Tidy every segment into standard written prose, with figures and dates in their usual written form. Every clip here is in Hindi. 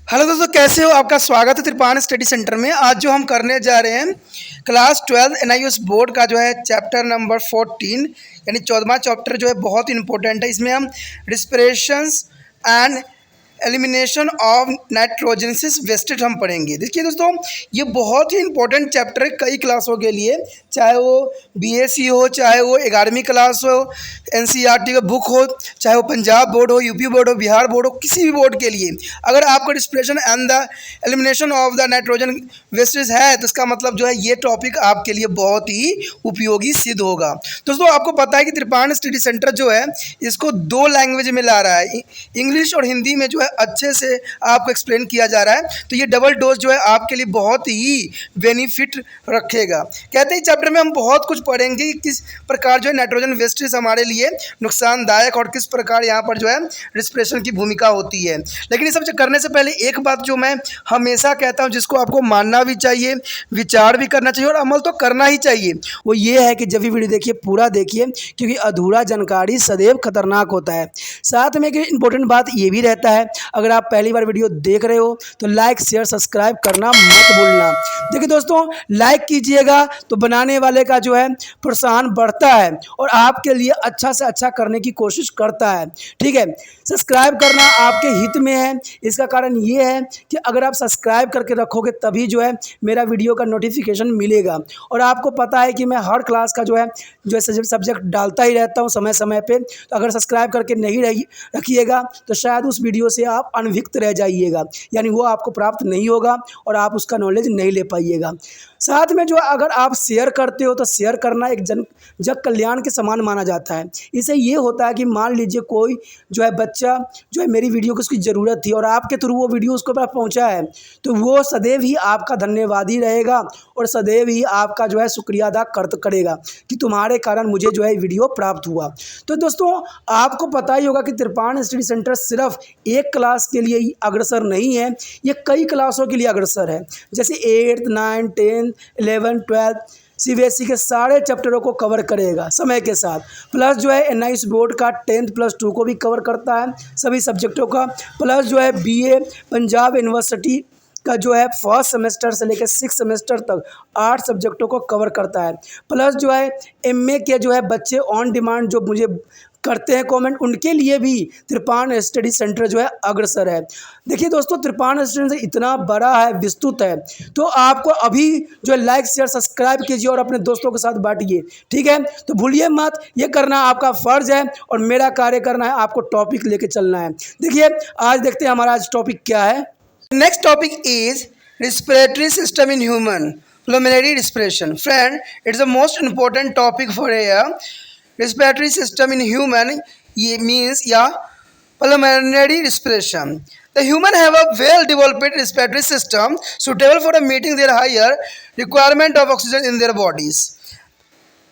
हेलो दोस्तों, कैसे हो? आपका स्वागत है त्रिपान स्टडी सेंटर में। आज जो हम करने जा रहे हैं क्लास 12 एनआईएस बोर्ड का जो है चैप्टर नंबर 14 यानी 14वां चैप्टर जो है बहुत इंपॉर्टेंट है। इसमें हम रिस्पिरेशंस एंड एलिमिनेशन ऑफ नाइट्रोजनसिस वेस्टेज हम पढ़ेंगे। देखिए दोस्तों, ये बहुत ही इंपॉर्टेंट चैप्टर है कई क्लासों के लिए, चाहे वो बीएससी हो, चाहे वो 11वीं क्लास हो, एनसीईआरटी का बुक हो, चाहे वो पंजाब बोर्ड हो, यूपी बोर्ड हो, बिहार बोर्ड हो, किसी भी बोर्ड के लिए अगर आपको respiration and the elimination of the nitrogen wastage है तो इसका मतलब जो है ये टॉपिक आपके लिए बहुत ही उपयोगी सिद्ध होगा। दोस्तों, आपको पता है कि त्रिपान स्टडी सेंटर जो है इसको 2 लैंग्वेज में ला रहा है, इंग्लिश और हिंदी में जो है अच्छे से आपको एक्सप्लेन किया जा रहा है। तो ये डबल डोज जो है आपके लिए बहुत ही बेनिफिट रखेगा। कहते हैं चैप्टर में हम बहुत कुछ पढ़ेंगे कि किस प्रकार जो है नाइट्रोजन वेस्टेज हमारे लिए नुकसानदायक और किस प्रकार यहाँ पर जो है रिस्पिरेशन की भूमिका होती है। लेकिन ये सब करने से पहले एक बात जो मैं हमेशा कहता हूँ, जिसको आपको मानना भी चाहिए, विचार भी करना चाहिए और अमल तो करना ही चाहिए, वो ये है कि जब भी वीडियो देखिए पूरा देखिए, क्योंकि अधूरा जानकारी सदैव खतरनाक होता है। साथ में एक इंपॉर्टेंट बात ये भी रहता है, अगर आप पहली बार वीडियो देख रहे हो तो लाइक शेयर सब्सक्राइब करना मत भूलना। देखिए दोस्तों, लाइक कीजिएगा तो बनाने वाले का जो है प्रोत्साहन बढ़ता है और आपके लिए अच्छा से अच्छा करने की कोशिश करता है। ठीक है, सब्सक्राइब करना आपके हित में है। इसका कारण ये है कि अगर आप सब्सक्राइब करके रखोगे तभी जो है मेरा वीडियो का नोटिफिकेशन मिलेगा। और आपको पता है कि मैं हर क्लास का जो है सब्जेक्ट डालता ही रहता हूँ समय समय पे। तो अगर सब्सक्राइब करके नहीं रखिएगा तो शायद उस वीडियो से आप अनभिज्ञ रह जाइएगा, यानी वो आपको प्राप्त नहीं होगा और आप उसका नॉलेज नहीं ले पाइएगा। साथ में जो अगर आप शेयर करते हो तो शेयर करना एक जन कल्याण के समान माना जाता है। इससे ये होता है कि मान लीजिए कोई जो है बच्चा जो है मेरी वीडियो को उसकी ज़रूरत थी और आपके थ्रू वो वीडियो उसको पास पहुंचा है, तो वो सदैव ही आपका धन्यवादी रहेगा और सदैव ही आपका जो है शुक्रिया अदा करेगा कि तुम्हारे कारण मुझे जो है वीडियो प्राप्त हुआ। तो दोस्तों, आपको पता ही होगा कि त्रिपान स्टडी सेंटर सिर्फ एक क्लास के लिए ही अग्रसर नहीं है, ये कई क्लासों के लिए अग्रसर है। जैसे 8th 9th 10th 11th 12th CBSE के सारे चैप्टरों को कवर करेगा समय के साथ। प्लस जो है एनआईएस बोर्ड का 10th+2 को भी कवर करता है, सभी सब्जेक्टों का। प्लस जो है बीए पंजाब यूनिवर्सिटी का जो है फर्स्ट सेमेस्टर से लेकर 6th सेमेस्टर तक 8 सब्जेक्टों को कवर करता है। प्लस जो है एमए के जो है बच्चे ऑन डिमांड जो मुझे करते हैं कमेंट, उनके लिए भी त्रिपान स्टडी सेंटर जो है अग्रसर है। देखिए दोस्तों, त्रिपान स्टडी सेंटर इतना बड़ा है, विस्तृत है, तो आपको अभी जो है लाइक शेयर सब्सक्राइब कीजिए और अपने दोस्तों के साथ बांटिए। ठीक है, तो भूलिए मत, ये करना आपका फ़र्ज है और मेरा कार्य करना है, आपको टॉपिक लेके चलना है। देखिए, आज देखते हैं हमारा आज टॉपिक क्या है। Next topic is respiratory system in human, pulmonary respiration. Friend, it's the most important topic for a respiratory system in human. Means pulmonary respiration. The human have a well-developed respiratory system suitable for meeting their higher requirement of oxygen in their bodies.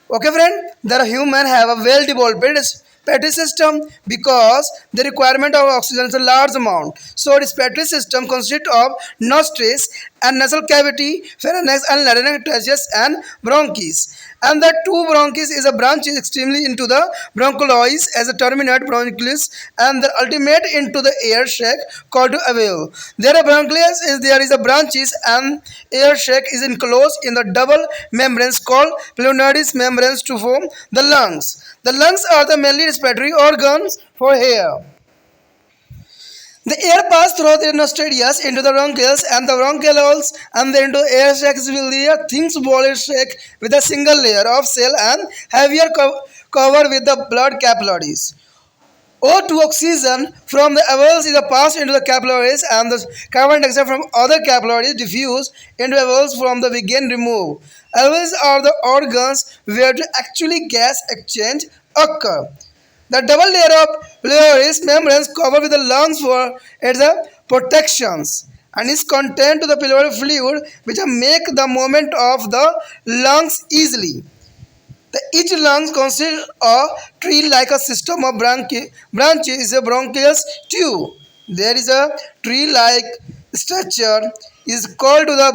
Okay, friend, the human have a well-developed respiratory system because the requirement of oxygen is a large amount. So, respiratory system consists of nostrils and nasal cavity, pharynx and larynx and bronchus. And the two bronchus is a branch extremely into the bronchioles as a terminate bronchioles and the ultimate into the air sac called alveoli. There are bronchioles there is a branches and air sac is enclosed in the double membranes called pulmonary membranes to form the lungs. The lungs are the mainly respiratory organs for air. The air passes through the nostrils into the bronchioles and the bronchioles and then into air sacs will be a thin walled sac with a single layer of cell and heavier cover with the blood capillaries. O2 oxygen from the alveoli is passed into the capillaries and the carbon dioxide from other capillaries diffuse into alveoli from the begin remove. Alveoli are the organs where the actually gas exchange occur. The double layer of pleuris membranes covered with the lungs for its protections and is contained to the pleural fluid which make the movement of the lungs easily. Each lung consists of a tree-like a system of branches is a bronchial tube. There is a tree-like structure is called to the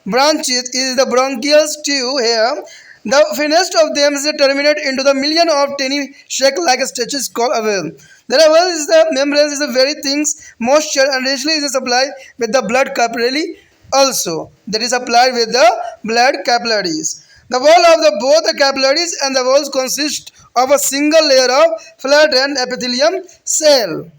branches is the bronchial tube here. The finest of them is terminated into the million of tiny shake-like stretches called avel. The avel is the membrane is the very things moisture and richly is supplied with the blood capillary also. That is applied with the blood capillaries. The wall of the both the capillaries and the walls consist of a single layer of flattened epithelium cell.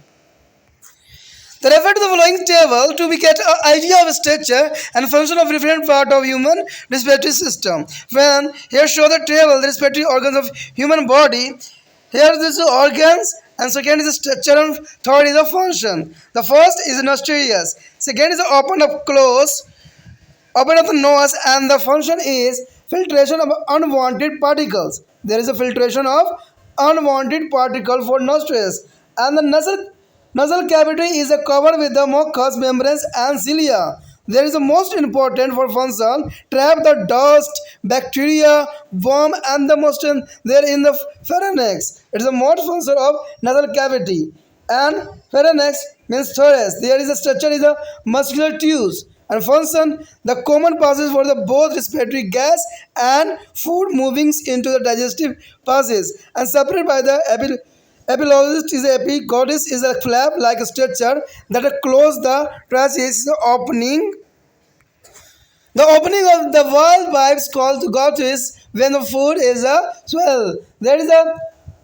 The refer to the following table to be get an idea of structure and function of different part of human respiratory system. When here show the table the respiratory organs of human body. Here this is organs and second is the structure and third is the function. The first is nostrils. Second is the open up close. Open up the nose and the function is filtration of unwanted particles. There is a filtration of unwanted particle for nostrils and the nasal cavity is covered with the mucous membranes and cilia. There is the most important for function trap the dust, bacteria, worm and the moisture there in the pharynx. It is the most function of nasal cavity and pharynx means thorax. There is a structure is a muscular tubes and function the common passes for the both respiratory gas and food moving into the digestive passes and separated by the epiglottis is epiglottis is a flap like a structure that close the trachea is the opening. The opening of the valve pipes called the glottis when the food is a swell. There is a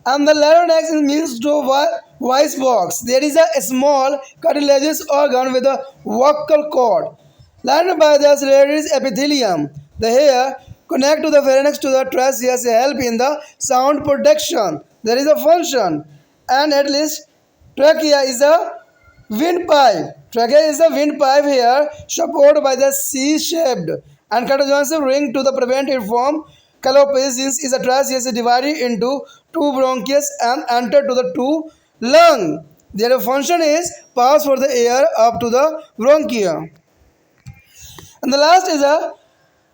and the larynx means to voice box. There is a small cartilaginous organ with a vocal cord lined by the ciliaris epithelium. The hair connect to the pharynx to the trachea to help in the sound production. There is a function and at least trachea is a windpipe. Trachea is a windpipe here supported by the C-shaped and conjunctive ring to the prevent it from calopasis is a trachea is divided into two bronchus and enter to the two lung. Their function is pass for the air up to the bronchia. And the last is a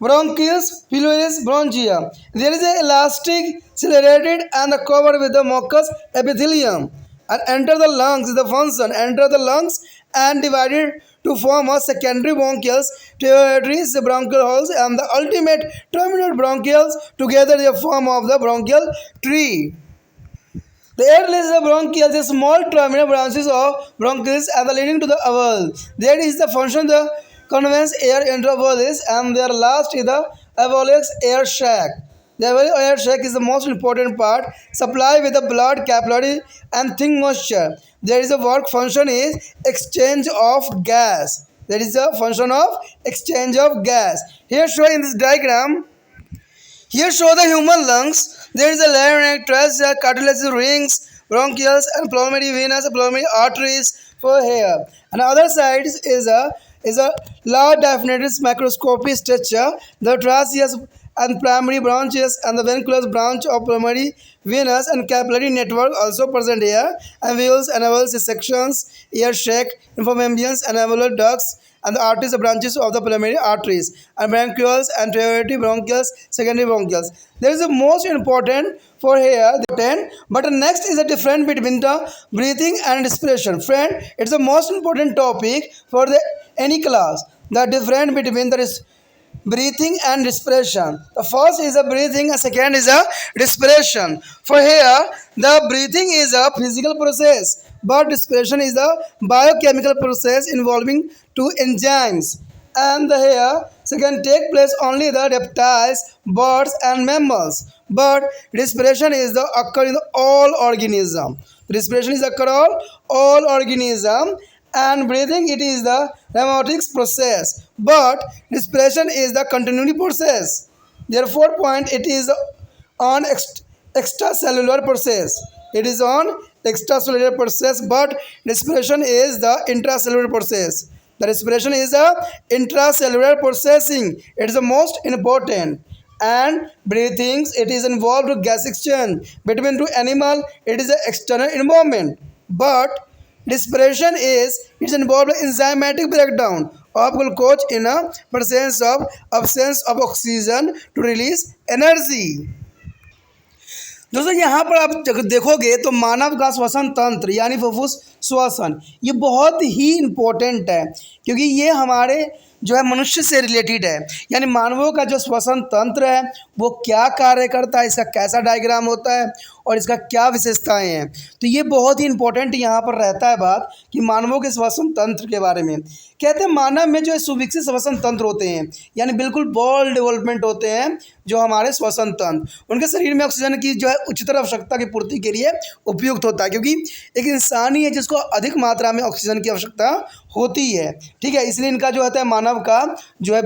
bronchus pilaris bronchia. There is a elastic, ciliated and covered with the mucous epithelium. And enter the lungs is the function. Enter the lungs and divided to form a secondary bronchioles, territories, bronchial holes, and the ultimate terminal bronchioles. Together they form of the bronchial tree. The airless is the bronchioles, the small terminal branches of bronchioles and the leading to the alveoli. There is the function the conveys air into alveolus and their last is the alveolus air sac. The alveolar air sac is the most important part, supply with the blood capillary and thin moisture. There is a work function is exchange of gas. There is a function of exchange of gas. Here show in this diagram. Here show the human lungs. There is a larynx, trachea, cartilaginous rings, bronchioles, and pulmonary venous, pulmonary arteries for here. And the other side is a large diaphragmatic microscopic structure. The trachea and primary branches and the venculus branch of pulmonary venous and capillary network also present here. Alveoles, anavels, sections, air sac, inframembranes, and alveolar ducts, and the arteries are branches of the pulmonary arteries, and bronchioles and tertiary bronchioles, secondary bronchioles. There is the most important for here, but the next is a difference between the breathing and respiration. Friend, it's the most important topic for the any class. The difference between the breathing and respiration. The first is a breathing and second is a respiration. For here, the breathing is a physical process, but respiration is a biochemical process involving two enzymes. And the here second take place only the reptiles, birds and mammals. But respiration is the occur in all organism. Respiration is occur all organism and breathing it is the pneumatic process. But respiration is the continuity process. Therefore, point it is on extracellular process. It is on extracellular process, but respiration is the intracellular process. The respiration is a intracellular processing. It is the most important. And breathing, it is involved with gas exchange between two animal. It is an external environment. But respiration is it's involved in enzymatic breakdown of glucose in a presence of absence of oxygen to release energy. दोस्तों यहाँ पर आप देखोगे तो मानव का श्वसन तंत्र यानी फुफ्फुस श्वसन ये बहुत ही इम्पोर्टेंट है क्योंकि ये हमारे जो है मनुष्य से रिलेटेड है, यानी मानवों का जो श्वसन तंत्र है वो क्या कार्य करता है, इसका कैसा डायग्राम होता है और इसका क्या विशेषताएं हैं। तो ये बहुत ही इंपॉर्टेंट यहाँ पर रहता है बात कि मानवों के श्वसन तंत्र के बारे में। कहते हैं मानव में जो है सुविकसित श्वसन तंत्र होते हैं, यानी बिल्कुल बॉल डेवलपमेंट होते हैं जो हमारे श्वसन तंत्र, उनके शरीर में ऑक्सीजन की जो है उच्चतर आवश्यकता की पूर्ति के लिए उपयुक्त होता है, क्योंकि एक इंसान ही है जिसको अधिक मात्रा में ऑक्सीजन की आवश्यकता होती है। ठीक है, इसलिए इनका जो होता है मानव का जो है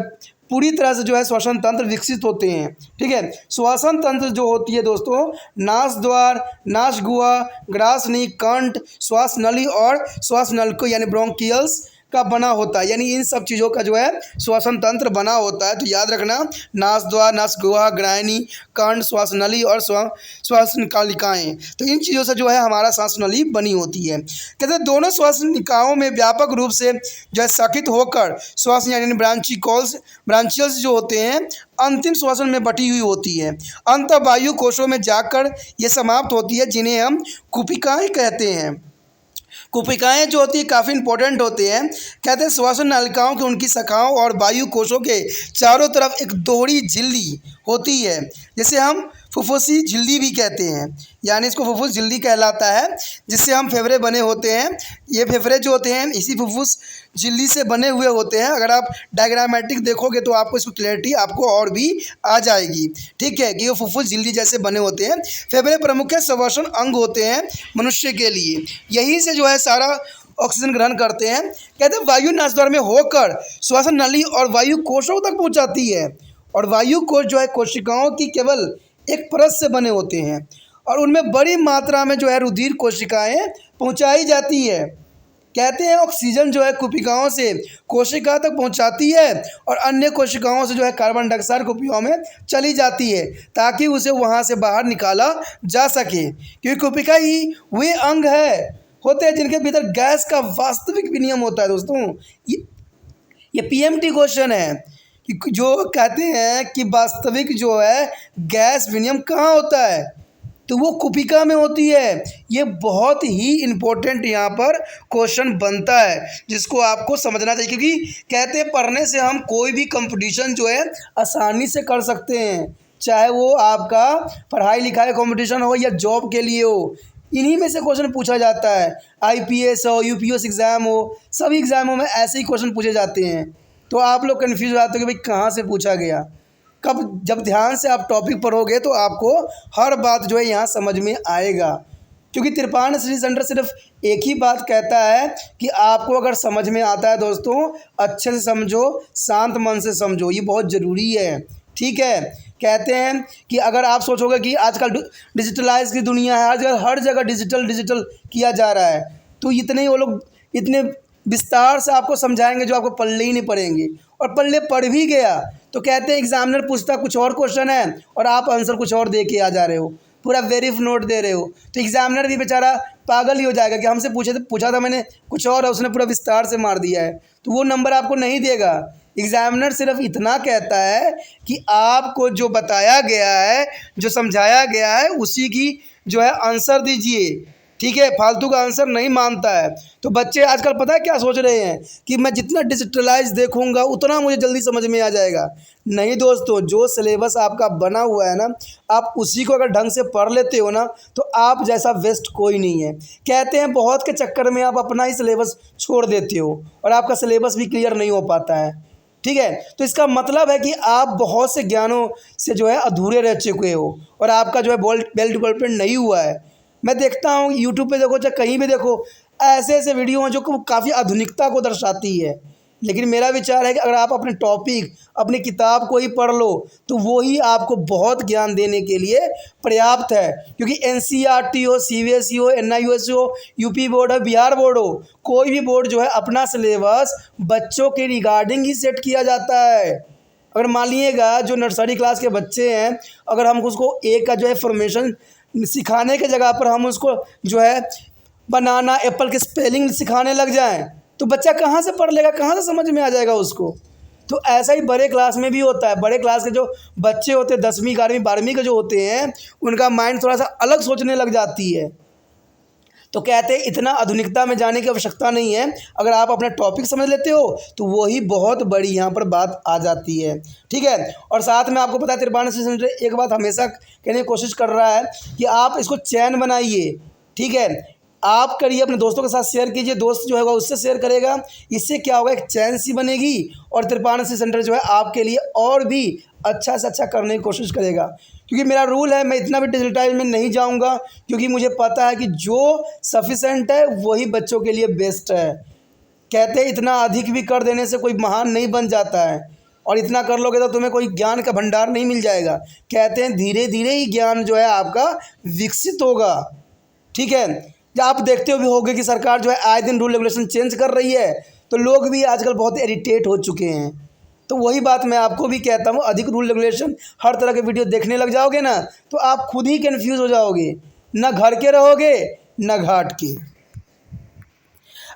पूरी तरह से जो है श्वसन तंत्र विकसित होते हैं। ठीक है, श्वसन तंत्र जो होती है दोस्तों, नास द्वार, नास गुहा, ग्रासनी, कंठ, श्वास नली और श्वास नलको यानी ब्रोंकियल्स का बना होता है, यानी इन सब चीज़ों का जो है श्वसन तंत्र बना होता है। तो याद रखना, नास द्वार, नास गुहा, ग्राहिनी, कंठ, श्वास नली और श्वास निकालिकाएँ, तो इन चीज़ों से जो है हमारा श्वास नली बनी होती है। कहते हैं दोनों श्वास निकायों में व्यापक रूप से जो है सकित होकर श्वास यानी ब्रांचियल्स जो होते हैं अंतिम श्वसन में बटी हुई होती है, अंत वायु कोशों में जाकर ये समाप्त होती है, जिन्हें हम कुपिकाएँ कहते हैं। कुपिकाएँ जो होती है काफ़ी इंपॉर्टेंट होती हैं। कहते हैं श्वसन नलिकाओं की उनकी शाखाओं और वायु कोशों के चारों तरफ एक दोहरी झिल्ली होती है, जिसे हम फुफ्फुसी झिल्ली भी कहते हैं, यानी इसको फुफ्फुस झिल्ली कहलाता है, जिससे हम फेफड़े बने होते हैं। ये फेफड़े जो होते हैं इसी फुफ्फुस झिल्ली से बने हुए होते हैं। अगर आप डायग्रामेटिक देखोगे तो आपको इसको क्लैरिटी आपको और भी आ जाएगी। ठीक है, कि ये फुफ्फुस झिल्ली जैसे बने होते हैं। फेफड़े प्रमुख श्वसन अंग होते हैं मनुष्य के लिए, यहीं से जो है सारा ऑक्सीजन ग्रहण करते हैं। कहते हैं वायु नासद्वार में होकर श्वसन नली और वायु कोशों तक पहुँचाती है, और वायु कोश जो है कोशिकाओं की केवल एक परत से बने होते हैं, और उनमें बड़ी मात्रा में जो है रुधिर कोशिकाएं पहुंचाई जाती है। कहते हैं ऑक्सीजन जो है कुपिकाओं से कोशिका तक पहुंचाती है और अन्य कोशिकाओं से जो है कार्बन डाइऑक्साइड कुपिकाओं में चली जाती है, ताकि उसे वहां से बाहर निकाला जा सके, क्योंकि कुपिका ही वे अंग होते हैं जिनके भीतर गैस का वास्तविक विनिमय होता है। दोस्तों ये पीएमटी क्वेश्चन है कि जो कहते हैं कि वास्तविक जो है गैस विनिमय कहाँ होता है, तो वो कुपिका में होती है। ये बहुत ही इम्पोर्टेंट यहाँ पर क्वेश्चन बनता है, जिसको आपको समझना चाहिए, क्योंकि कहते हैं पढ़ने से हम कोई भी कंपटीशन जो है आसानी से कर सकते हैं, चाहे वो आपका पढ़ाई लिखाई कंपटीशन हो या जॉब के लिए हो। इन्हीं में से क्वेश्चन पूछा जाता है। आईपीएस हो, यूपीएस एग्ज़ाम हो, सभी एग्ज़ामों में ऐसे ही क्वेश्चन पूछे जाते हैं। तो आप लोग कन्फ्यूज हो जाते हो कि भाई कहाँ से पूछा गया, कब। जब ध्यान से आप टॉपिक पढ़ोगे तो आपको हर बात जो है यहाँ समझ में आएगा, क्योंकि त्रिपाण स्टडी सेंटर सिर्फ एक ही बात कहता है कि आपको अगर समझ में आता है दोस्तों, अच्छे से समझो, शांत मन से समझो, ये बहुत ज़रूरी है। ठीक है, कहते हैं कि अगर आप सोचोगे कि आजकल डिजिटलाइज की दुनिया है, आजकल हर जगह डिजिटल किया जा रहा है, तो इतने वो लोग इतने विस्तार से आपको समझाएंगे जो आपको पढ़ले ही नहीं पड़ेंगे, और पढ़ले पढ़ भी गया तो कहते हैं एग्जामिनर पूछता कुछ और क्वेश्चन है और आप आंसर कुछ और दे के आ जा रहे हो, पूरा वेरिफ नोट दे रहे हो, तो एग्जामिनर भी बेचारा पागल ही हो जाएगा कि हमसे पूछा था मैंने कुछ और, उसने पूरा विस्तार से मार दिया है, तो वो नंबर आपको नहीं देगा। एग्जामिनर सिर्फ इतना कहता है कि आपको जो बताया गया है, जो समझाया गया है, उसी की जो है आंसर दीजिए। ठीक है, फालतू का आंसर नहीं मानता है। तो बच्चे आजकल पता है क्या सोच रहे हैं कि मैं जितना डिजिटलाइज देखूंगा उतना मुझे जल्दी समझ में आ जाएगा। नहीं दोस्तों, जो सिलेबस आपका बना हुआ है ना, आप उसी को अगर ढंग से पढ़ लेते हो ना, तो आप जैसा वेस्ट कोई नहीं है। कहते हैं बहुत के चक्कर में आप अपना ही सिलेबस छोड़ देते हो और आपका सिलेबस भी क्लियर नहीं हो पाता है। ठीक है, तो इसका मतलब है कि आप बहुत से ज्ञानों से जो है अधूरे रह चुके हो और आपका जो है वेल डेवलपमेंट नहीं हुआ है। मैं देखता हूँ यूट्यूब पे देखो चाहे कहीं भी देखो, ऐसे ऐसे वीडियो हैं जो काफ़ी आधुनिकता को दर्शाती है, लेकिन मेरा विचार है कि अगर आप अपने टॉपिक, अपनी किताब को ही पढ़ लो तो वो ही आपको बहुत ज्ञान देने के लिए पर्याप्त है। क्योंकि एनसीईआरटी हो, सीबीएसई हो, एनआईओएस हो, यूपी बोर्ड हो, बिहार बोर्ड हो, कोई भी बोर्ड जो है अपना सिलेबस बच्चों के रिगार्डिंग ही सेट किया जाता है। अगर मान लीजिएगा जो नर्सरी क्लास के बच्चे हैं, अगर हम उसको एक का जो है फॉर्मेशन सिखाने के जगह पर हम उसको जो है बनाना, एप्पल के स्पेलिंग सिखाने लग जाएं, तो बच्चा कहाँ से पढ़ लेगा, कहाँ से समझ में आ जाएगा उसको। तो ऐसा ही बड़े क्लास में भी होता है। बड़े क्लास के जो बच्चे होते हैं 10वीं 11वीं 12वीं के जो होते हैं, उनका माइंड थोड़ा सा अलग सोचने लग जाती है। तो कहते हैं इतना आधुनिकता में जाने की आवश्यकता नहीं है, अगर आप अपना टॉपिक समझ लेते हो तो वही बहुत बड़ी यहाँ पर बात आ जाती है। ठीक है, और साथ में आपको पता है त्रिपाठी स्टडी सेंटर एक बात हमेशा कहने की कोशिश कर रहा है कि आप इसको चैन बनाइए। ठीक है, आप करिए, अपने दोस्तों के साथ शेयर कीजिए, दोस्त जो है उससे शेयर करेगा, इससे क्या होगा, एक चैन सी बनेगी और त्रिपाठी स्टडी सेंटर जो है आपके लिए और भी अच्छा से अच्छा करने की कोशिश करेगा। क्योंकि मेरा रूल है, मैं इतना भी डिजिटाइज में नहीं जाऊंगा, क्योंकि मुझे पता है कि जो सफिशेंट है वही बच्चों के लिए बेस्ट है। कहते हैं इतना अधिक भी कर देने से कोई महान नहीं बन जाता है, और इतना कर लोगे तो तुम्हें कोई ज्ञान का भंडार नहीं मिल जाएगा। कहते हैं धीरे धीरे ही ज्ञान जो है आपका विकसित होगा। ठीक है, जब आप देखते हो भी होगे कि सरकार जो है आए दिन रूल रेगुलेशन चेंज कर रही है, तो लोग भी आजकल बहुत इरिटेट हो चुके हैं। तो वही बात मैं आपको भी कहता हूँ, अधिक रूल रेगुलेशन हर तरह के वीडियो देखने लग जाओगे ना, तो आप खुद ही कन्फ्यूज़ हो जाओगे, ना घर के रहोगे ना घाट के।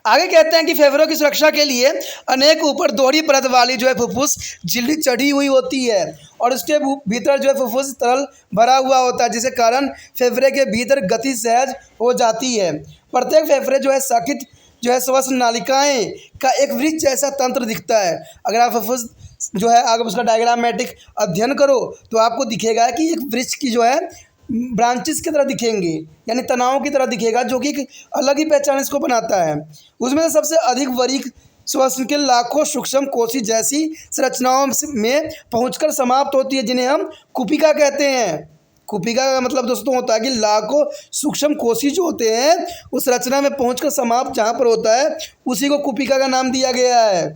आगे कहते हैं कि फेफड़ों की सुरक्षा के लिए अनेक ऊपर दोहरी परत वाली जो है फुफ्फुस झिल्ली चढ़ी हुई होती है, और उसके भीतर जो है फुफ्फुस तरल भरा हुआ होता है, जिसके कारण फेफड़े के भीतर गति सहज हो जाती है। प्रत्येक फेफड़े जो है सकित जो है श्वसन नालिकाएं का एक वृक्ष जैसा तंत्र दिखता है। अगर आप फुफ्फुस जो है अगर उसका डायग्रामेटिक अध्ययन करो तो आपको दिखेगा कि एक वृक्ष की जो है ब्रांचेस की तरह दिखेंगे, यानी तनाव की तरह दिखेगा, जो कि एक अलग ही पहचान इसको बनाता है। उसमें से सबसे अधिक बारीक श्वसन के लाखों सूक्ष्म कोशी जैसी संरचनाओं में पहुंचकर समाप्त होती है, जिन्हें हम कुपिका कहते हैं। कुपिका का मतलब दोस्तों होता है कि लाखों सूक्ष्म कोशी जो होते हैं उस रचना में पहुंचकर समाप्त जहाँ पर होता है उसी को कुपिका का नाम दिया गया है।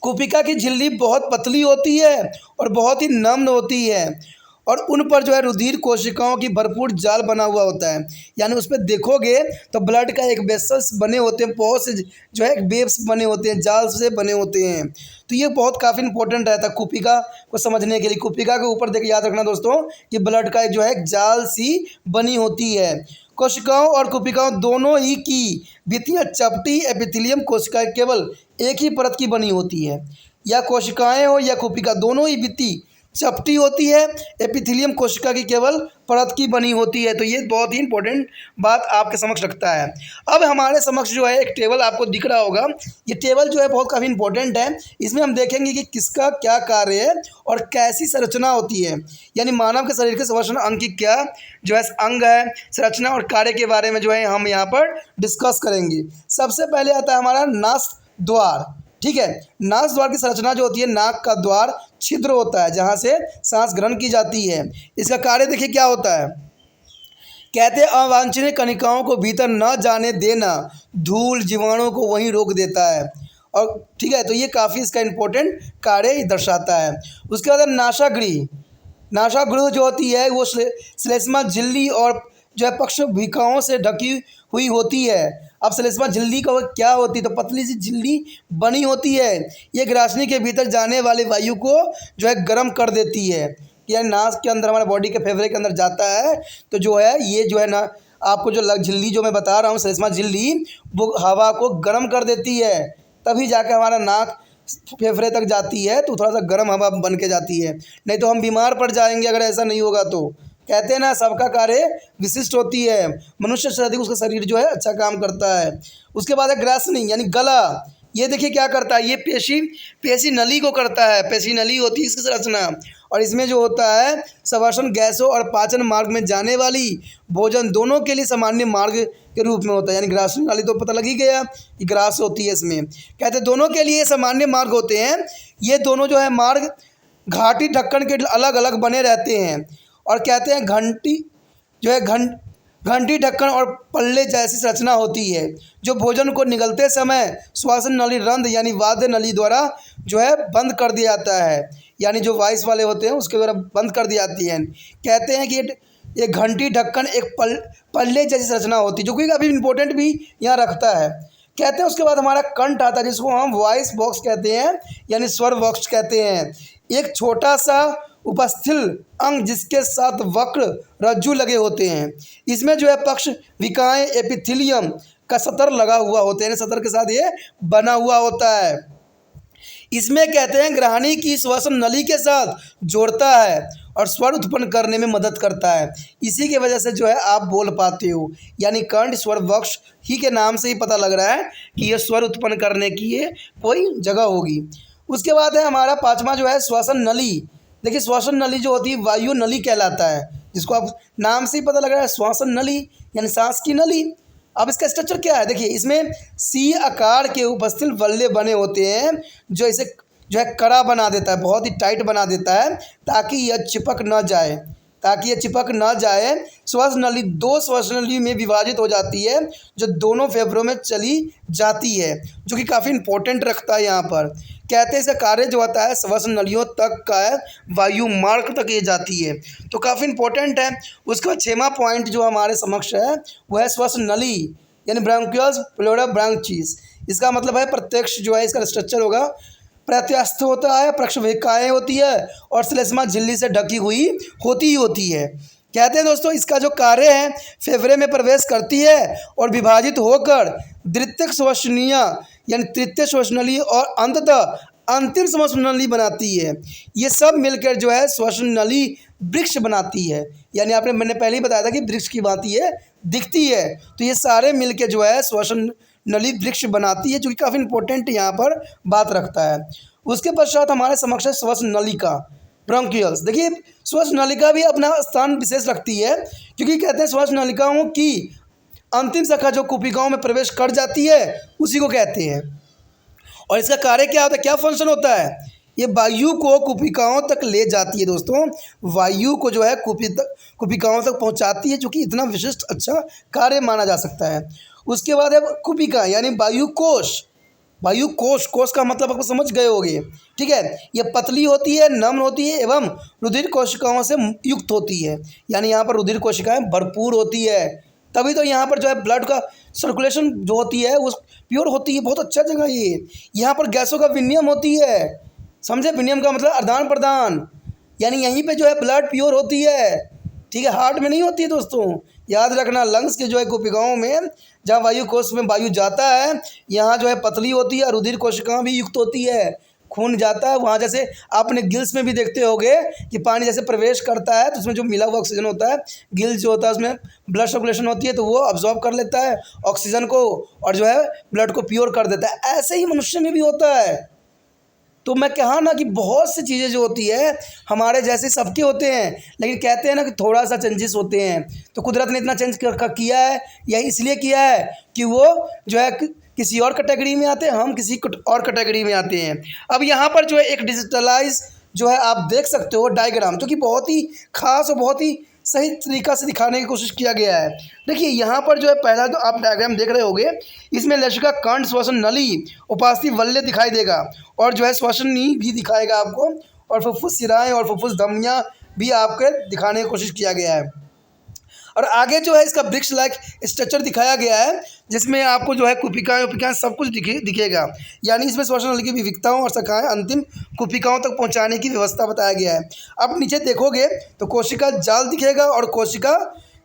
कुपिका की झिल्ली बहुत पतली होती है और बहुत ही नम्र होती है, और उन पर जो है रुधिर कोशिकाओं की भरपूर जाल बना हुआ होता है। यानी उस पर देखोगे तो ब्लड का एक वेसल्स बने होते हैं, बहुत से जो है वेव्स बने होते हैं, जाल से बने होते हैं। तो ये बहुत काफ़ी इंपॉर्टेंट रहता है कुपिका को समझने के लिए। कुपिका के ऊपर देख याद रखना दोस्तों कि ब्लड का जो है जाल सी बनी होती है। कोशिकाओं और कुपिकाओं दोनों ही की भित्तियाँ चपटी एपिथेलियम कोशिकाएं केवल एक ही परत की बनी होती है। या कोशिकाएं हो या कुपिका, दोनों ही भित्ति चपटी होती है, एपिथेलियम कोशिका की केवल परत की बनी होती है। तो ये बहुत ही इंपॉर्टेंट बात आपके समक्ष रखता है। अब हमारे समक्ष जो है एक टेबल आपको दिख रहा होगा, ये टेबल जो है बहुत काफ़ी इंपॉर्टेंट है। इसमें हम देखेंगे कि किसका क्या कार्य है और कैसी संरचना होती है, यानी मानव के शरीर के श्वसन अंग की क्या जो है अंग है, संरचना और कार्य के बारे में जो है हम यहाँ पर डिस्कस करेंगे। सबसे पहले आता है हमारा नास द्वार। ठीक है, नास द्वार की संरचना जो होती है, नाक का द्वार छिद्र होता है जहाँ से सांस ग्रहण की जाती है। इसका कार्य देखिए क्या होता है। कहते हैं अवांछनीय कणिकाओं को भीतर न जाने देना, धूल जीवाणुओं को वहीं रोक देता है। और ठीक है, तो ये काफ़ी इसका इम्पोर्टेंट कार्य दर्शाता है। उसके बाद नासागृह। नासागृह जो होती है वो श्लेष्मा झिल्ली और जो है पक्षभिकाओं से ढकी हुई होती है। अब श्लेष्मा झिल्ली का क्या होती है, तो पतली सी झिल्ली बनी होती है। ये ग्रासनी के भीतर जाने वाले वायु को जो है गर्म कर देती है। यानी नाक के अंदर हमारे बॉडी के फेफड़े के अंदर जाता है तो जो है ये जो है ना आपको जो झिल्ली जो मैं बता रहा हूँ श्लेष्मा झिल्ली, वो हवा को गर्म कर देती है, तभी जाकर हमारा नाक फेफड़े तक जाती है तो थोड़ा सा गर्म हवा बन के जाती है, नहीं तो हम बीमार पड़ जाएंगे अगर ऐसा नहीं होगा तो। कहते हैं ना सबका कार्य विशिष्ट होती है, मनुष्य से अधिक उसका शरीर जो है अच्छा काम करता है। उसके बाद है ग्रासनी यानी गला। ये देखिए क्या करता है, ये पेशी नली को करता है, पेशी नली होती है इसकी संरचना, और इसमें जो होता है श्वसन गैसों और पाचन मार्ग में जाने वाली भोजन दोनों के लिए सामान्य मार्ग के रूप में होता है। यानी ग्रासनी नाली तो पता लग ही गया कि ग्रास होती है इसमें। कहते हैं दोनों के लिए सामान्य मार्ग होते हैं। ये दोनों जो है मार्ग घाटी ढक्कन के अलग अलग बने रहते हैं, और कहते हैं घंटी जो है घंटी ढक्कन और पल्ले जैसी संरचना होती है, जो भोजन को निगलते समय श्वसन नली रंध्र यानी वाद्य नली द्वारा जो है बंद कर दिया जाता है, यानी जो वाइस वाले होते हैं उसके द्वारा बंद कर दी जाती है। कहते हैं कि ये घंटी ढक्कन एक पल्ले जैसी संरचना होती है, जो कि काफ़ी इंपॉर्टेंट भी यहाँ रखता है। कहते हैं उसके बाद हमारा कंठ आता है, जिसको हम वॉइस बॉक्स कहते हैं, यानी स्वर बॉक्स कहते हैं। एक छोटा सा उपस्थिल अंग जिसके साथ वक्र रज्जु लगे होते हैं। इसमें जो है पक्ष विकाएँ एपिथेलियम का सतर लगा हुआ होता है, सतर के साथ ये बना हुआ होता है। इसमें कहते हैं ग्रहणी की श्वसन नली के साथ जोड़ता है, और स्वर उत्पन्न करने में मदद करता है। इसी की वजह से जो है आप बोल पाते हो, यानी कंठ स्वर वक्ष ही के नाम से ही पता लग रहा है कि ये स्वर उत्पन्न करने की ये कोई जगह होगी। उसके बाद है हमारा पाँचवा जो है श्वसन नली। देखिए श्वसन नली जो होती है वायु नली कहलाता है, जिसको आप नाम से ही पता लग रहा है श्वसन नली यानी सांस की नली। अब इसका स्ट्रक्चर क्या है, देखिए इसमें सी आकार के उपस्थित वल्ले बने होते हैं जो इसे जो है कड़ा बना देता है, बहुत ही टाइट बना देता है ताकि यह चिपक न जाए, श्वास नली दो श्वास नली में विभाजित हो जाती है जो दोनों फेफड़ों में चली जाती है, जो कि काफ़ी इंपॉर्टेंट रखता है। यहाँ पर कहते हैं इसका कार्य जो होता है श्वास नलियों तक का वायु मार्ग तक ये जाती है, तो काफ़ी इंपॉर्टेंट है। उसका 6वां पॉइंट जो हमारे समक्ष है वह है श्वास नली यानी ब्रांकियल्स प्लूरा ब्रांचीज। इसका मतलब है प्रत्यक्ष जो है इसका स्ट्रक्चर होगा प्रत्यास्थ होता है, प्रक्षविकाएँ होती है और श्लेष्मा झिल्ली से ढकी हुई होती है। कहते हैं दोस्तों इसका जो कार्य है फेफड़े में प्रवेश करती है और विभाजित होकर द्वितीयक श्वसनीय यानी तृतीय श्वसनली और अंततः अंतिम श्वसनली बनाती है। ये सब मिलकर जो है श्वसनली वृक्ष बनाती है, यानी मैंने पहले ही बताया था कि वृक्ष की भांति ये दिखती है, तो ये सारे मिलकर जो है श्वसन नली वृक्ष बनाती है, जो कि काफ़ी इंपॉर्टेंट यहाँ पर बात रखता है। उसके पश्चात हमारे समक्ष है श्वास नलिका ब्रोंकियल्स। देखिए श्वास नलिका भी अपना स्थान विशेष रखती है, क्योंकि कहते हैं श्वास नलिकाओं की अंतिम शाखा जो कुपिकाओं में प्रवेश कर जाती है उसी को कहते हैं। और इसका कार्य क्या होता है, क्या फंक्शन होता है, ये वायु को कुपिकाओं तक ले जाती है दोस्तों, वायु को जो है कुपिकाओं तक पहुँचाती है, जो कि इतना विशिष्ट अच्छा कार्य माना जा सकता है। उसके बाद है कुपिका यानी वायु कोश का मतलब आपको समझ गए होंगे, ठीक है। ये पतली होती है, नम्र होती है एवं रुधिर कोशिकाओं से युक्त होती है, यानी यहाँ पर रुधिर कोशिकाएं भरपूर होती है, तभी तो यहाँ पर जो है ब्लड का सर्कुलेशन जो होती है वो प्योर होती है। बहुत अच्छा जगह ये, यहाँ पर गैसों का विनिमय होती है, समझे। विनिमय का मतलब आदान प्रदान, यानी यहीं पे जो है ब्लड प्योर होती है, ठीक है। हार्ट में नहीं होती है दोस्तों, याद रखना। लंग्स के जो है कुपिकाओं में जहाँ वायु कोश में वायु जाता है यहाँ जो है पतली होती है, रुधिर कोशिकाएं भी युक्त होती है, खून जाता है वहाँ। जैसे आपने गिल्स में भी देखते होंगे कि पानी जैसे प्रवेश करता है तो उसमें जो मिला हुआ ऑक्सीजन होता है, गिल्स जो होता है उसमें ब्लड सर्कुलेशन होती है तो वो अब्जॉर्ब कर लेता है ऑक्सीजन को और जो है ब्लड को प्योर कर देता है। ऐसे ही मनुष्य में भी होता है। तो मैं कहा ना कि बहुत सी चीज़ें जो होती है हमारे जैसे सबके होते हैं, लेकिन कहते हैं ना कि थोड़ा सा चेंजेस होते हैं। तो कुदरत ने इतना चेंज किया है, यह इसलिए किया है कि वो जो है किसी और कैटेगरी में आते हैं, हम किसी और कैटेगरी में आते हैं। अब यहाँ पर जो है एक डिजिटलाइज जो है आप देख सकते हो डायग्राम, जो कि बहुत ही खास और बहुत ही सही तरीक़ा से दिखाने की कोशिश किया गया है। देखिए यहाँ पर जो है पहला जो आप डायग्राम देख रहे होंगे इसमें लसिका कंठ श्वसन नली उपास्थि वल्ले दिखाई देगा और जो है श्वसनी भी दिखाएगा आपको, और फुफ्फुस शिराएँ और फुफ्फुस धमनियाँ भी आपके दिखाने की कोशिश किया गया है। और आगे जो है इसका वृक्ष लाइक स्ट्रक्चर दिखाया गया है जिसमें आपको जो है कुपिकाएँ सब कुछ दिखेगा, यानी इसमें श्वसन नली की विविधताओं और शाखाएं अंतिम कुपिकाओं तक पहुंचाने की व्यवस्था बताया गया है। अब नीचे देखोगे तो कोशिका जाल दिखेगा और कोशिका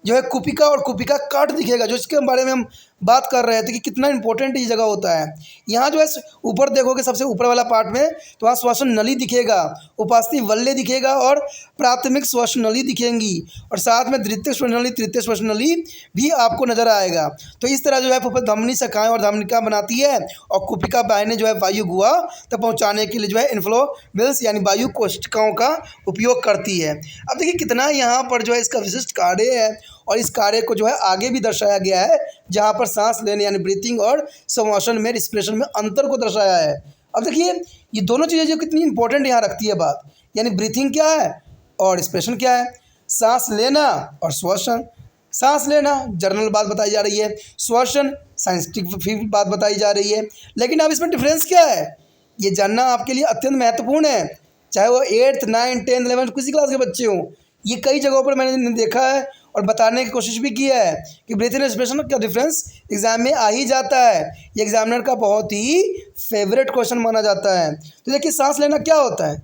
जो है कुपिका और कुपिका काट दिखेगा, जो इसके बारे में हम बात कर रहे थे कि कितना इंपॉर्टेंट ये जगह होता है। यहाँ जो है ऊपर देखोगे सबसे ऊपर वाला पार्ट में तो वहाँ श्वसन नली दिखेगा, उपास्थि वल्ले दिखेगा और प्राथमिक श्वसन नली दिखेंगी, और साथ में द्वितीय श्वसन नली तृतीय श्वसन नली भी आपको नजर आएगा। तो इस तरह जो है धमनी शाखाएं और धमनिका बनाती है और कुपिका बाहिनी जो है वायु गुहा तक पहुँचाने के लिए जो है इनफ्लो वेल्स यानी वायु कोशिकाओं का उपयोग करती है। अब देखिए कितना यहाँ पर जो है इसका विशिष्ट कार्य है, और इस कार्य को जो है आगे भी दर्शाया गया है जहाँ पर सांस लेने यानी ब्रीथिंग और श्वसन में रिस्पिरेशन में अंतर को दर्शाया है। अब देखिए ये दोनों चीज़ें जो कितनी इंपॉर्टेंट यहाँ रखती है बात, यानी ब्रीथिंग क्या है और रिस्पिरेशन क्या है, सांस लेना और श्वसन। सांस लेना जर्नल बात बताई जा रही है, श्वसन साइंटिफिक बात बताई जा रही है, लेकिन अब इसमें डिफरेंस क्या है ये जानना आपके लिए अत्यंत महत्वपूर्ण है, चाहे वो 8th 9th 10th 11th किसी क्लास के बच्चे हों। ये कई जगहों पर मैंने देखा है और बताने की कोशिश भी किया है कि ब्रीथिंग रेस्पिरेशन का डिफरेंस एग्जाम में आ ही जाता है, ये एग्जामिनर का बहुत ही फेवरेट क्वेश्चन माना जाता है। तो देखिए सांस लेना क्या होता है,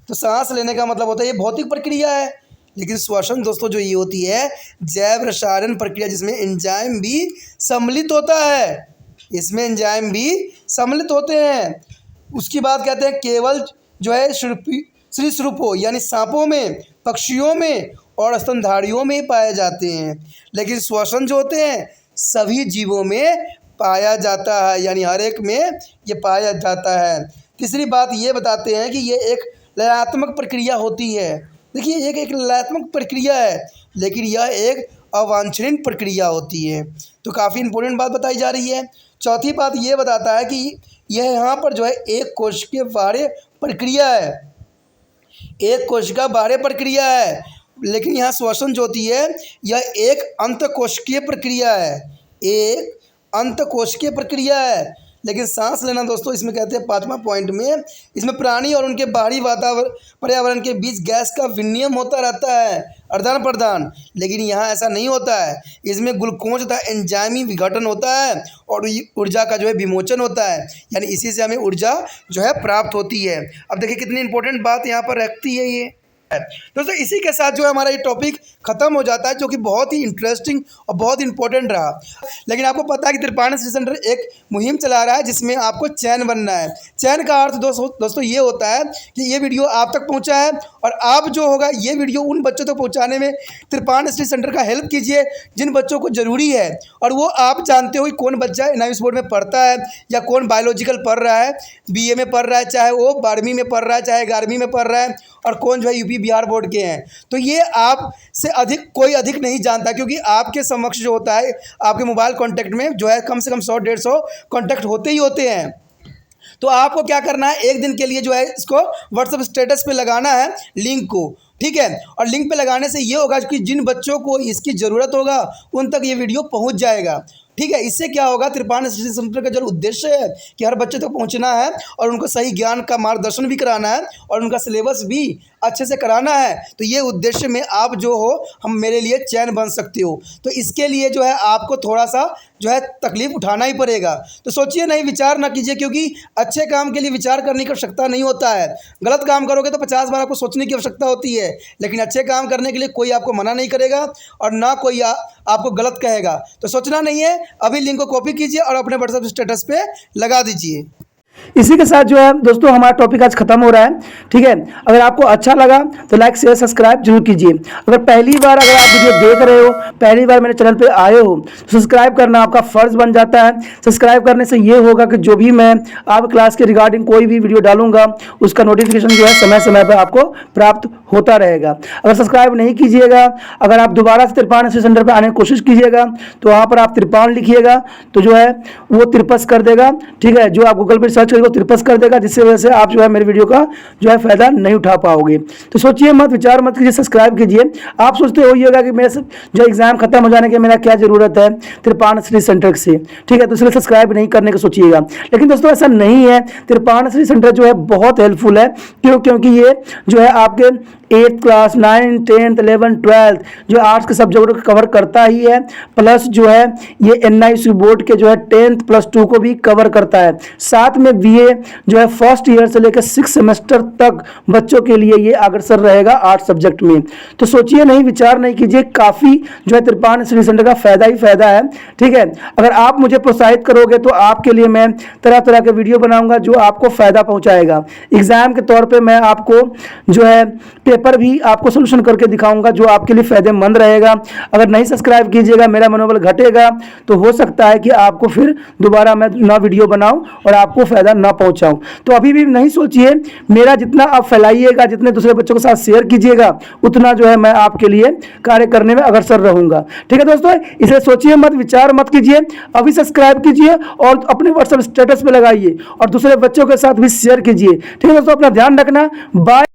तो सांस लेने का मतलब होता है ये भौतिक प्रक्रिया है, लेकिन श्वसन दोस्तों जो ये होती है जैव रसायन प्रक्रिया जिसमें एंजाइम भी सम्मिलित होता है, इसमें एंजाइम भी सम्मिलित होते हैं। उसकी बात कहते हैं केवल जो है सरीसृपों यानी सांपों में पक्षियों में और स्तनधारियों में ही पाए जाते हैं, लेकिन श्वसन जो होते हैं सभी जीवों में पाया जाता है, यानी हर एक में ये पाया जाता है। तीसरी बात ये बताते हैं कि ये एक लयात्मक प्रक्रिया होती है। देखिए एक लयात्मक प्रक्रिया है, लेकिन यह एक अवांछनीय प्रक्रिया होती है। तो काफ़ी इंपॉर्टेंट बात बताई जा रही है। चौथी बात ये बताता है कि यह यहाँ पर जो है एक कोशिकीय बाह्य प्रक्रिया है, एक कोशिका बाह्य प्रक्रिया है, लेकिन यहाँ श्वसन जो होती है यह एक अंतःकोशिकीय प्रक्रिया है, एक अंतःकोशिकीय प्रक्रिया है। लेकिन सांस लेना दोस्तों इसमें कहते हैं 5वां पॉइंट में, इसमें प्राणी और उनके बाहरी पर्यावरण के बीच गैस का विनिमय होता रहता है, आदान प्रदान। लेकिन यहाँ ऐसा नहीं होता है, इसमें ग्लूकोज तथा एंजाइमी विघटन होता है और ऊर्जा का जो है विमोचन होता है, यानी इसी से हमें ऊर्जा जो है प्राप्त होती है। अब देखिए कितनी इंपॉर्टेंट बात यहाँ पर रखती है ये दोस्तों। इसी के साथ जो है हमारा ये टॉपिक ख़त्म हो जाता है, जो कि बहुत ही इंटरेस्टिंग और बहुत इंपॉर्टेंट रहा। लेकिन आपको पता है कि त्रिपाठी स्टडी सेंटर एक मुहिम चला रहा है जिसमें आपको चैन बनना है। चैन का अर्थ दोस्तों ये होता है कि ये वीडियो आप तक पहुंचा है और आप जो होगा ये वीडियो उन बच्चों तक पहुंचाने में त्रिपाठी स्टडी सेंटर का हेल्प कीजिए जिन बच्चों को ज़रूरी है। और वो आप जानते हो कि कौन बच्चा एनआईओएस बोर्ड में पढ़ता है या कौन बायोलॉजिकल पढ़ रहा है, बीए में पढ़ रहा है, चाहे वो 12वीं में पढ़ रहा है, चाहे 11वीं में पढ़ रहा है, और कौन जो है यूपी बिहार बोर्ड के हैं। तो ये आपसे अधिक कोई अधिक नहीं जानता, क्योंकि आपके समक्ष जो होता है आपके मोबाइल कॉन्टैक्ट में जो है कम से कम 100-150 कॉन्टैक्ट होते ही होते हैं। तो आपको क्या करना है, एक दिन के लिए जो है इसको व्हाट्सएप स्टेटस पे लगाना है लिंक को, ठीक है। और लिंक पे लगाने से ये होगा कि जिन बच्चों को इसकी ज़रूरत होगा उन तक ये वीडियो पहुंच जाएगा, ठीक है। इससे क्या होगा, त्रिपाठी स्टडी सेंटर का जो उद्देश्य है कि हर बच्चे तक पहुंचना है और उनको सही ज्ञान का मार्गदर्शन भी कराना है और उनका सिलेबस भी अच्छे से कराना है। तो ये उद्देश्य में आप जो हो हम मेरे लिए चैन बन सकते हो। तो इसके लिए जो है आपको थोड़ा सा जो है तकलीफ उठाना ही पड़ेगा। तो सोचिए नहीं, विचार ना कीजिए, क्योंकि अच्छे काम के लिए विचार करने की आवश्यकता नहीं होता है। गलत काम करोगे तो 50 बार आपको सोचने की आवश्यकता होती है, लेकिन अच्छे काम करने के लिए कोई आपको मना नहीं करेगा और ना कोई आपको गलत कहेगा। तो सोचना नहीं है, अभी लिंक को कॉपी कीजिए और अपने व्हाट्सएप स्टेटस पे लगा दीजिए। इसी के साथ जो है दोस्तों हमारा टॉपिक आज खत्म हो रहा है, ठीक है। अगर आपको अच्छा लगा तो लाइक शेयर सब्सक्राइब जरूर कीजिए। अगर पहली बार अगर आप वीडियो देख रहे हो, पहली बार मेरे चैनल पे आए हो, तो सब्सक्राइब करना आपका फर्ज बन जाता है। सब्सक्राइब करने से ये होगा कि जो भी मैं आप क्लास के रिगार्डिंग कोई भी वीडियो डालूंगा उसका नोटिफिकेशन जो है समय समय पर आपको प्राप्त होता रहेगा। अगर सब्सक्राइब नहीं कीजिएगा, अगर आप दोबारा से त्रिपाठी स्टडी सेंटर पर आने की कोशिश कीजिएगा तो वहाँ पर आप त्रिपाठी लिखिएगा तो जो है वो त्रिपस कर देगा, ठीक है। जो आप गूगल पर सर्च करेंगे त्रिपस कर देगा, जिससे वजह से आप जो है मेरे वीडियो का जो है फायदा नहीं उठा पाओगे। तो सोचिए मत, विचार मत कीजिए, सब्सक्राइब कीजिए। आप सोचते होइएगा कि मेरे जो एग्जाम खत्म हो जाने के मेरा क्या जरूरत है त्रिपाठी स्टडी सेंटर से, ठीक है। तो इसलिए सब्सक्राइब नहीं करने का सोचिएगा, लेकिन दोस्तों ऐसा नहीं है। त्रिपाठी स्टडी सेंटर जो है बहुत हेल्पफुल है, क्योंकि ये जो है आपके 8th class 9th 10th 11th 12th जो आर्ट्स के सब्जेक्ट को कवर करता ही है, प्लस जो है ये एनआईओएस बोर्ड के जो है 10th प्लस 2 को भी कवर करता है। साथ में बीए जो है फर्स्ट ईयर से लेकर 6 सेमेस्टर तक बच्चों के लिए ये अग्रसर रहेगा आर्ट्स सब्जेक्ट में। तो सोचिए नहीं, विचार नहीं कीजिए, काफ़ी जो है त्रिपाठी स्टडी सेंटर का फायदा ही फायदा है, ठीक है। अगर आप मुझे प्रोत्साहित करोगे तो आपके लिए मैं तरह तरह के वीडियो बनाऊंगा जो आपको फायदा पहुंचाएगा। एग्जाम के तौर पे मैं आपको जो है पेपर भी आपको सोल्यूशन करके दिखाऊंगा जो आपके लिए फायदेमंद रहेगा। अगर नहीं सब्सक्राइब कीजिएगा, मेरा मनोबल घटेगा, तो हो सकता है कि आपको फिर दोबारा मैं ना वीडियो बनाऊं और आपको फायदा ना पहुंचाऊं। तो अभी भी नहीं सोचिए, मेरा जितना आप फैलाइएगा, जितने दूसरे बच्चों के साथ शेयर कीजिएगा, उतना जो है मैं आपके लिए कार्य करने में अग्रसर रहूंगा, ठीक है दोस्तों। इसे सोचिए मत, विचार मत कीजिए, अभी सब्सक्राइब कीजिए और अपने व्हाट्सएप स्टेटस पे लगाइए और दूसरे बच्चों के साथ भी शेयर कीजिए, ठीक है दोस्तों। अपना ध्यान रखना, बाय।